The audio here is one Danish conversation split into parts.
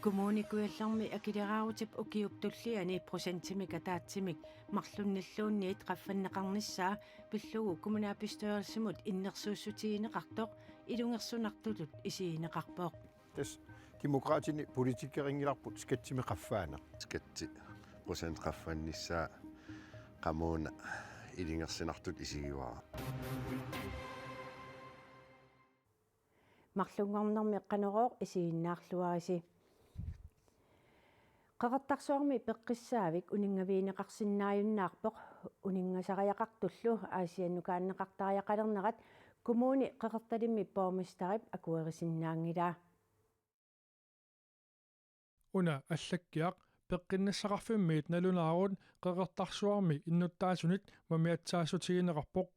Kommunikuillarmi akileraarutip ukiuptulliani prosentimik ataatsimik marlunnilluunniit qaffanneqarnissaa pillugu kommunaapistøorsimut innersuussutiineqartoq ilungersunartulut isiineqarpoq tas demokraatini politikeringillarput skatsimi qaffaana skatsi procent qaffannissaa qamuuna ilingersinartut isigiuara марлунгорнэрми канероо isiinnaarluarisi qaqartarsuarmi peqqissaavik uningaviineqarsinnaajunnaarpoq uningasariaqartullu aasiannukaanneqartariaqalernerat kommuni qeqertalimmi pormistarip akuerisinnaangilaa una allakkiaq peqqinnassaqarfimmiit nalunaaruut qeqertarsuarmi innuttaasunit mamiatsaasutigineqarpoq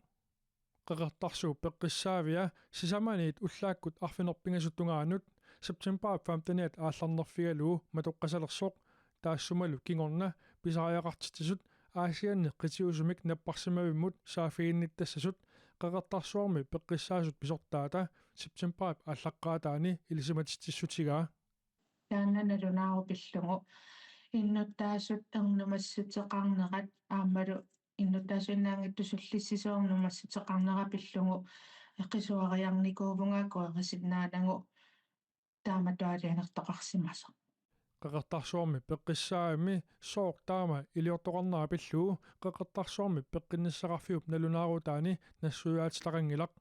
qeqertarsuu peqqissaavia sisamaniit ullaakkut arfinerpingasuttungaanut september 15 aallarnerfigaluu matoqqasalersoq taassumalu kingorna pisariaqartitisut aasianne qitiusumik napparsimavimmut saafiinnittassasut qeqertarsuarmi peqqissaasut pisortaata september ааllaqqaataani ilisimatistissutigaa тааннанерунаару пиллугу иннуттаасут эрнумассутеқарнерат аамалу иннуттаасуиннаангиттусуллиссисуарнумассутеқарнера пиллугу эққисуариарникуувунгаакуэ тааматуалианертоқарсимасо qeqertarsuarmi peqqissaami soorq taama iliortoqarnera pilluu qeqertarsuarmi peqqinissaqarfiup nalunaarutaani nassuyaatitaqangilaq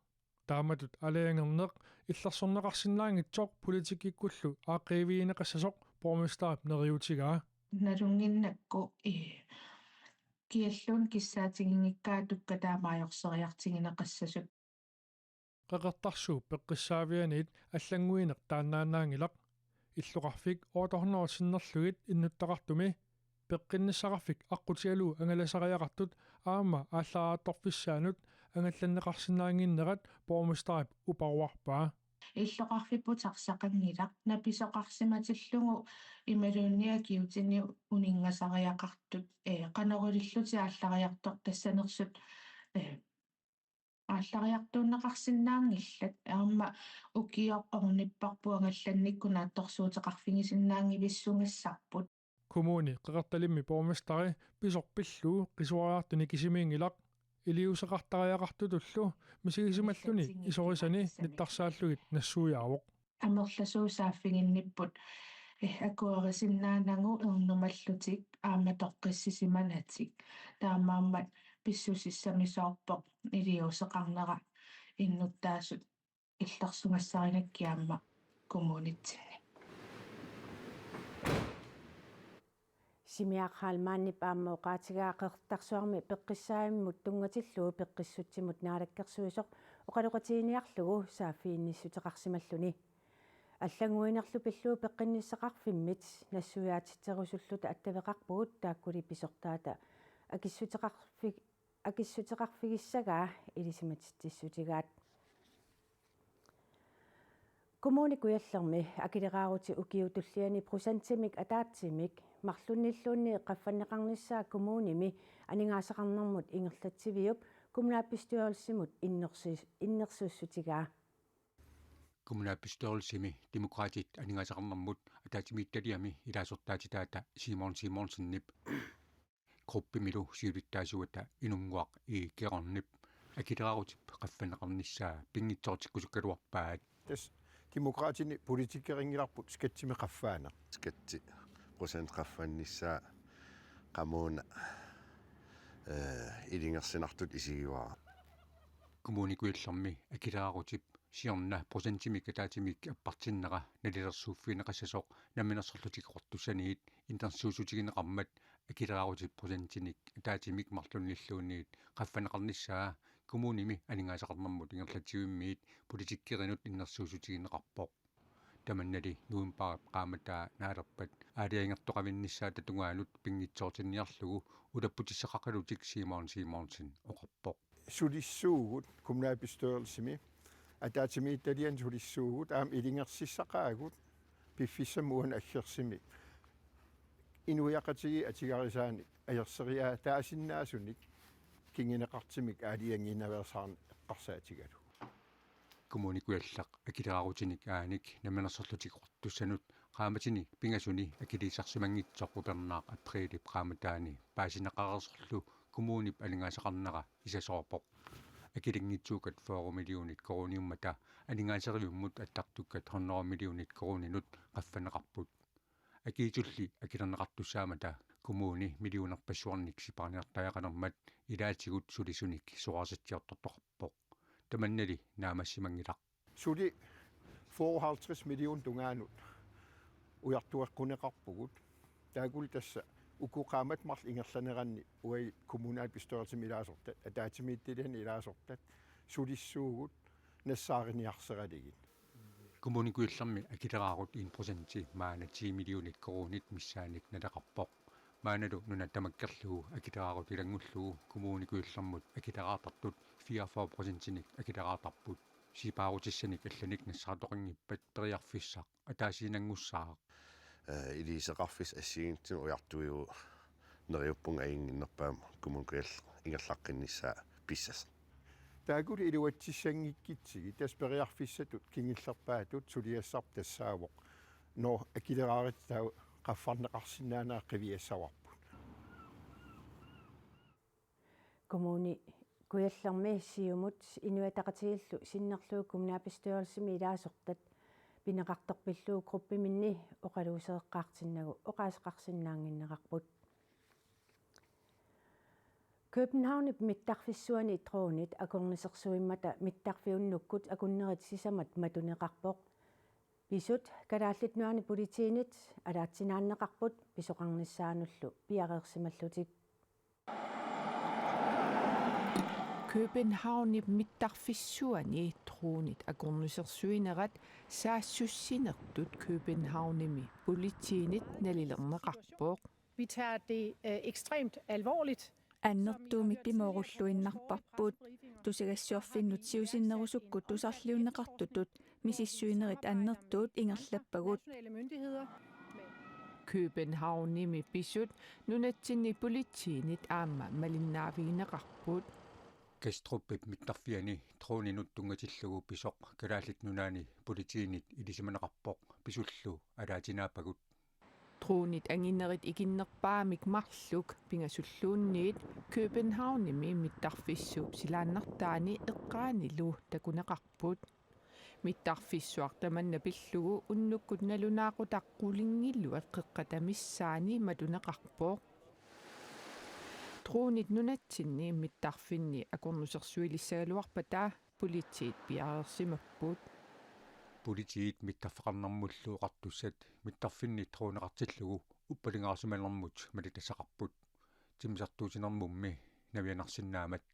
taamatut aliangerneq illersorneqarsinnaangitsoq politikikkullu aaqiiviineqassasoq pormistarip neriutigaa налунгиннакку киаллуун киссаатигингиккаатукка таамаajorсериартигинеқассасут qeqertarsuu peqqissaavianiit аллангуинеq тааннаанаангилaq иллоqarfik ootornersinnerlugit innuttaqartumi peqqinissaqarfik aqqutialuu angalasariaqartut aama ааллараатторфиссаанут ангалланнеқарсинаангиннерат порmistarip uparuarpaa иллоqarfiputaqsaqanngilaq napisoqarsimatillугу ималуунниа киутини унингасариақартут канерулиллути ааллариартор тассанерсут ааллариартууннеқарсинаангиллат аама укиоқ орниппарпуангалланникку наатторсуутеқарфигисиннаанги виссунгассарпут kommuni qeqertalimmi pormistari pisuqariartuni kisimiingilaq iliuseqartariaqartutullu misigisimalлуни исорисани ниттарсааллугит нассуяавоқ амерласуусааффигинниппут акуерисиннаанангу эрнумаллутик ааматоққиссисиманатик таамааммат писсусиссамисоорпоқ илиусеқарнера иннуттаасут иллерсунгассаринаккиаама коммунитсинни симиақхаалмааннип ааммаоқаатигаа қеқартарсуарми пеққиссааммут тунгатиллуу пеққиссутсимут наалаккерсуисоқ оқалоқатииниарлугу сааффиинниссутеқарсималлуни аллангуинерлу пиллуу пеққинниссақарфиммит нассуяатитсерусуллута аттавеқарпугут тааккули писортаата акиссутеқарфигиссагаа илисиматиттиссутигаат kommunikuillermi akileraarути ukiutulliani prosentimik ataatsimik marlunnilluunni qaffanneqarnissaa kommunimi aningaasaqarnermut ingerlatsiviup kommunaapistøorelsimut innersuussutigaa kommunaapistøorelsimi demokraatit aningaasaqarnermut ataatimiittaliami ilaasortaatitaata Simonsinnip gruppimilu siulittaasuuta inunguaq keqornip akileraarutip qaffanneqarnissaa pingitsoortikkusukkaluarpaat tas demokraatini politikeringillarput skatsimi qaffaana skatsi procent qaffannissaa qamuuna ilingersinartut isigiuara kommunikuillermi akileraarutip siorna prosentimik ataatimik appartinneqa nalilersuuffiineqassasoq naminersorlutikqortussaniit intersuusutigineqarmat akileraarutip prosentinik ataatimik marlunnilluunniit qaffaneqarnissaa kommunimi aningaasaqarnermut ingerlatigimmiit politikkerinut innersuusutigineqarpoq tamannali nuimpaarap qaamataa naalerpat aaliangertoqavinnissaa tatungaanut pingitsoortinniarlugu ulapputisseqaqalutik Simonsin oqarpoq sulissuugut kommunaapistøorelsimi ataatimiittalian sulissuugut aam ilingersissaqaagut piffissamuan aggersimi inuiaqatigi atigarisaani ajerseriaa taasinnaasunik kingineqartimik aaliangiinaversaarni eqqarsaatigalu kommunikuallaq akileraarutinik aanik naminersorlutik qortussanut qamatini pingasuni akiliisarsimangitsoq upernaaq aprilip qaamataani paasinaqarersorlu kommunip alingaasaqarnera isasoorpoq akilingitsuukat 4 millionit koruniummata alingaaserivimmut attartukkat 100 millionit koruninut qaffaneqarput akiitulli akilerneqartussaamata kommuni millionerpassuarnik siparniartajaqanermat ilaatigut sulisunik suarsitsiortortoqarpoq tamannali naamassimanngilaq suli 54 million tungaanut ujartueqquneqarpugut taakul tassa ukuqaamat marl ingerlaneranni uai kommunal bestørelsemilaasortat ataatimiittiliani ilaasortat sulissuugut nassaariniarseraligi kommunikuillermi akileraagut 1% maana 10 millionit korunit missaanik nalaqarpoq maanalu nuna tamakkerlugu akileraagut ilangullugu kommunikuillermut akileraartartut 44%nik akileraartarput sipaarutissanik allanik nassaratoqanngippat periarfissaq ataasiinanngussaaq илисеқарфис ассигинтин уяртуиу нериуппунга аингиннерпаама коммункуал ингерлаққиннissaа писсас taakul iluatsissangikkitsiги таспериарфиссатут кингиллерпаатут сулиассарп тассаавоқ но акилераарит таа qaffарнеқарсинаанаа қивиассаварпут kommuni kujallermi siumut inuataqatigillu sinnerluu kommunalbestørelsemi ilaasortat pineqartorpilluu gruppiminni oqaluuseeqqaartinnagu oqaasqarsinnaanginneqarput Københavnip mittarfissuani troonit akornisersuimmata mittarfiunnukkut akunnerit sisamat matuneqarpoq pisut kalaallit nuani politiinit alaatsinaanneqarput pisoqarnissaanullu piareersimallutik Københavnip mittarfissuani troonit akornisersuinerat saassussinertut Københavnimi politiinit nalilerneqarpoq. Vi tager det ekstremt alvorligt. Annertuumik pimorulluinnarparput tusigassuarfinnut siusinnerusukkut tusarliunneqartutut misissuinerit annertuut ingerlappagut Københavnimi pisut nunatsinni politiinit aamma malinnaavigineqarput kastruppip mittarfiani troninut tungatillugu pisoq kalaallit nunaani politiinit ilisimaneqarpoq pisullu alaatinaappagut Troonit anginnerit ikinnerpaamik marluk pingasulluunniit Københavnimi mittarfissuup silaannartaani eqqaanilu takuneqarput mittarfissuartamanna pillugu unnukkut nalunaaqutaqqulingilluat qeqqatamissaani matuneqarpoq Troonit nunatsinni mittarfinni akornusersuilissagaluarpataa politiit piareersimapput politiit mittaffaqarnermulluuqartussat mittarfinni troneqartillugu uppalingaarsumalermut malitassaqarput timisartuutinermummi navianarsinnaamat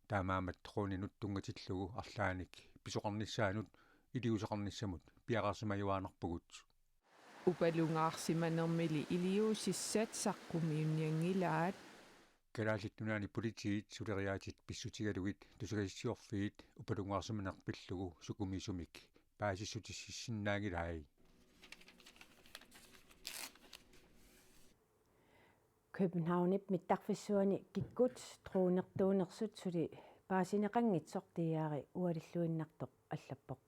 taamaamat troninut tungatillugu arlaanik pisoqarnissaanut iliuseqarnissamut piaqaarsimajuaanarpugut upalungaarsimanermili iliusissat saqqummiunniangilaat kalaallit nunaani politiit suleriaatit pissutigalugit tusigassiorfiit upalungaarsimanerpillugu sukumisumik paasissutissinnaagilaai Københavnip mittarfissuani kikkut troonertuunersut suli paasineqanngitsortiaari ualilluinnartoq allappoq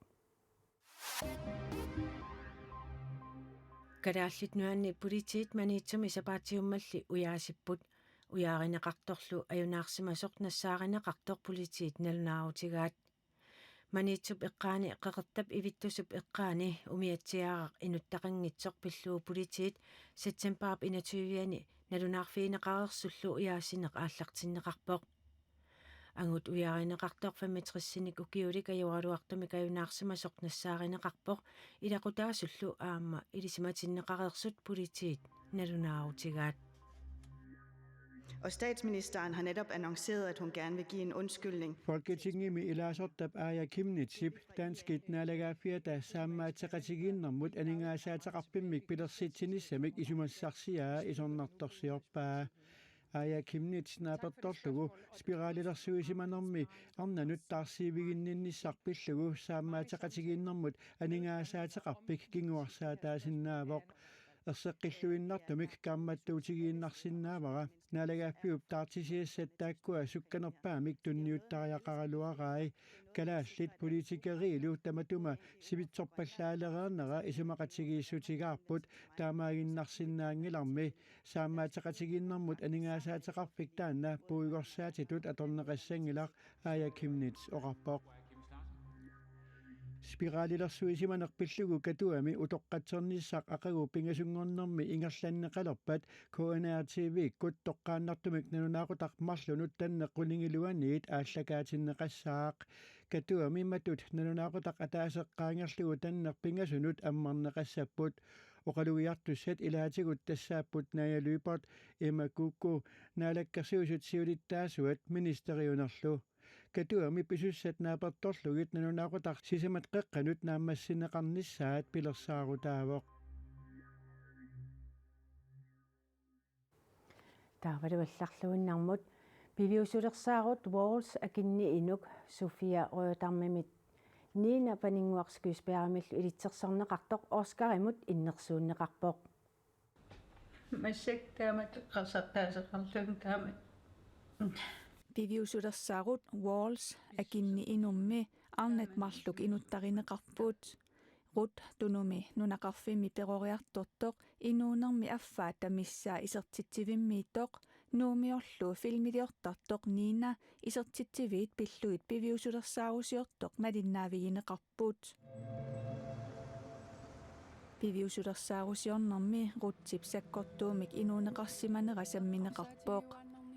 kalaallit nuanni politiit maniitsumi sapaatiummalli uyaasipput uyaarineqartorlu ajunaarsimasoq nassaarinеqartor politiit nalunaautigaat maniitsup eqqaani qeqertap ivittusup eqqaani umiatsiaaqaq inuttaqanngitsoq pilluu politiit septemberp inatuiviani nalunaarfiineqarersullu uyaasineq aallartinneqarpoq angut uyaarineqartor 65-sinik ukiulik ajualuartumik ajunaarsimasoq nassaarinеqarpoq ilaqutaasullu aamma ilisimatinneqarersut politiit nalunaautigaat Og statsministeren har netop annonceret, at hun gerne vil give en undskyldning. Folketingimi ilaasortab Aaja Kimnitsip danskit naalagaaffiata saammaatseqatigiinnermut aningaasaateqarpimmik pilersitsinnissamik isumassarsiaa isornartorsiorpaa Aaja Kimnits naapertorlugu spiraalilersuisimanermi arnanut taarsiiviginninnissarpillugu saammaatseqatigiinnermut aningaasaateqarpik kinguarsaataasinnaaavoq ерсеққиллуиннартумик камматтуутигииннарсинаавара наалагааффиуп таартисиассаттааккуа сукканерпаамик тунниуттариақаралуарааи калааллит политикериилу таматума сивитсорпаллаалереернера исумақатигииссутигаарпут таамаагиннарсинаангиларми саамаатеқатигииннэрмут анингаасаатеқарфик таанна пуигорсаатитут аторнеқассангилар аая кимнитс оқарпоқ спиралилерсуисиманерпиллугу катуами утоққатсерниссақ ақагу пингасунгорнэрми ингерланнеқалерпат КНР-TV-иккут тоққааннартумик нанунаақутақ марлунут таннеққунингилуаниит ааллакаатиннеқассаақ катуами матут нанунаақутақ атаасеққаангерлугу таннер пингасунут аммарнеқассаппут оқалугиартуссат илаатигут тассааппут наялуипорт имакукку наалаккерсиусут сиулиттаасуат министериунерлу катуами писуссат наапертторлугит нанунаақутақ сисамат қеққанут нааммассинеқарниссаат пилерсаарутаавоқ таавалуалларлуиннармут пивиусулерсаарут Walls акинни инук София Рødamмимит Нина панингуарскуиспиарамиллу илитсерсарнеқартоқ Оскаримут иннерсууннеқарпоқ массак таамат қарсартаасеқарлун таамат пивиусулерсаарут Walls акинни инумми арнат марлук инуттаринеқарпут рут тунуми нунақарфими перориарторtoq инуунерми аффаа тамиссаа исертитсивиммиитоқ нуумиорлу филмилиортартоқ Нина исертитсивиит пиллуит пивиусулерсаарусиортоқ малиннаавигинеқарпут пивиусулерсаарусиорнэрми рутсип саккортуумик инуунеқарсиманера самминеқарпоқ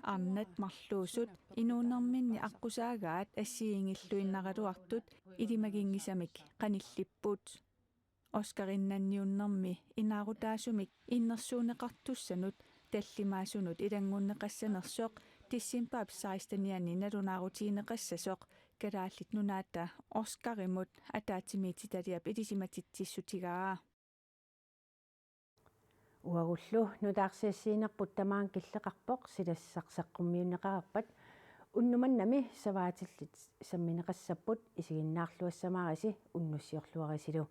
арнат марлуусут инуунэрминни аққусаагаат ассиингиллуиннаралуартут илимагингисамик қаниллиппут оскариннанниуннэрми инаарутаасумик иннерсуунеқартуссанут таллимаасунут илангуннеқассанерсоқ тиссимпаап 16-ниани налунаарутиинеқассасоқ калааллит нунаата оскаримут атаатимиититалиап илисиматитсиссутигаа уагуллу нутаарсиассиинерпут тамаан киллеқарпоқ силассарсаққуммиунеқарпат уннуманнами саваатиллит самминеқассаппут исигиннаарлуассамаариси уннуссиорлуарисилу